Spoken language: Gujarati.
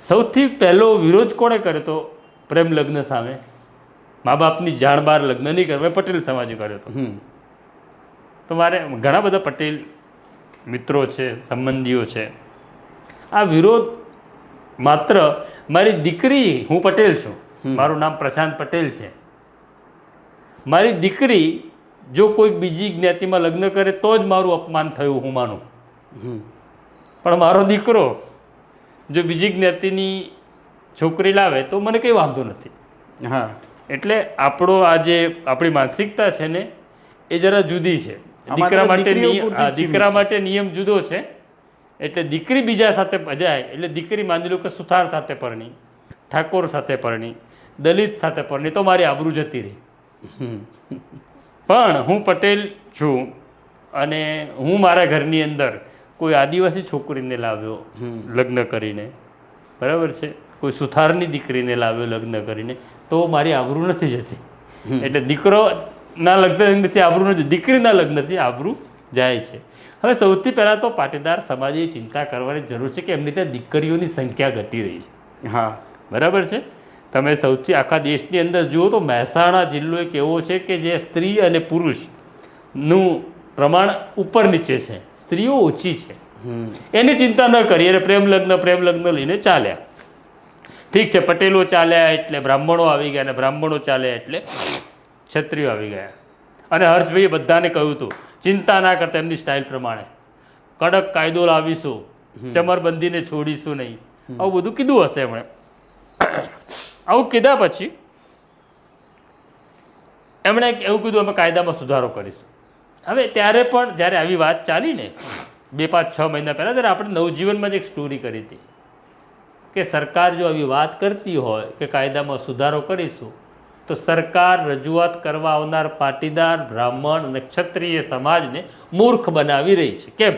સૌથી પહેલો વિરોધ કોણે કર્યો તો પ્રેમ લગ્ન સામે? મા બાપની જાણ બહાર લગ્ન નહીં કરવા પટેલ સમાજે કર્યો હતો. તો મારે ઘણા બધા પટેલ મિત્રો છે, સંબંધીઓ છે. આ વિરોધ માત્ર મારી દીકરી, હું પટેલ છું, મારું નામ પ્રશાંત પટેલ છે, મારી દીકરી જો કોઈ બીજી જ્ઞાતિમાં લગ્ન કરે તો જ મારું અપમાન થયું હું માનું, પણ મારો દીકરો જો બીજી જ્ઞાતિની છોકરી લાવે તો મને કંઈ વાંધો નથી. હા, એટલે આપણો આ જે આપણી માનસિકતા છે ને એ જરા જુદી છે. દીકરા માટે નિયમ જુદો છે. એટલે દીકરી બીજા સાથે જાય એટલે દીકરી માની લો કે સુથાર સાથે પરણી, ઠાકોર સાથે પરણી, દલિત સાથે પરણી તો મારી આબરૂ જતી રહી. પણ હું પટેલ છું અને હું મારા ઘરની અંદર કોઈ આદિવાસી છોકરીને લાવ્યો લગ્ન કરીને, બરાબર છે, કોઈ સુથારની દીકરીને લાવ્યો લગ્ન કરીને, તો મારી આબરૂ નથી જતી. એટલે દીકરોના લગ્નથી આબરૂ નથી, દીકરીના લગ્નથી આબરૂ જાય છે. હવે સૌથી પહેલાં તો પાટીદાર સમાજે ચિંતા કરવાની જરૂર છે કે એમની ત્યાં દીકરીઓની સંખ્યા ઘટી રહી છે. હા, બરાબર છે. તમે સૌથી આખા દેશની અંદર જુઓ તો મહેસાણા જિલ્લો એક એવો છે કે જે સ્ત્રી અને પુરુષનું પ્રમાણ ઉપર નીચે છે, સ્ત્રીઓ ઓછી છે. એની ચિંતા ન કરી અને પ્રેમ લગ્ન લઈને ચાલ્યા. ઠીક છે, પટેલો ચાલ્યા એટલે બ્રાહ્મણો આવી ગયા, અને બ્રાહ્મણો ચાલ્યા એટલે ક્ષત્રિયો આવી ગયા. અને હર્ષભાઈએ બધાને કહ્યું હતું ચિંતા ના કરતા એમની સ્ટાઇલ પ્રમાણે કડક કાયદો લાવીશું, ચમરબંધીને છોડીશું નહીં, આવું બધું કીધું હશે એમણે. આવું કીધા પછી એમણે એવું કીધું અમે કાયદામાં સુધારો કરીશું. હવે ત્યારે પણ જ્યારે આવી વાત ચાલી ને 2-5-6 મહિના પહેલાં, ત્યારે આપણે નવજીવનમાં જ એક સ્ટોરી કરી હતી કે સરકાર જો આવી વાત કરતી હોય કે કાયદામાં સુધારો કરીશું તો સરકાર રજૂઆત કરવા આવનાર પાટીદાર, બ્રાહ્મણ અને ક્ષત્રિય સમાજને મૂર્ખ બનાવી રહી છે. કેમ?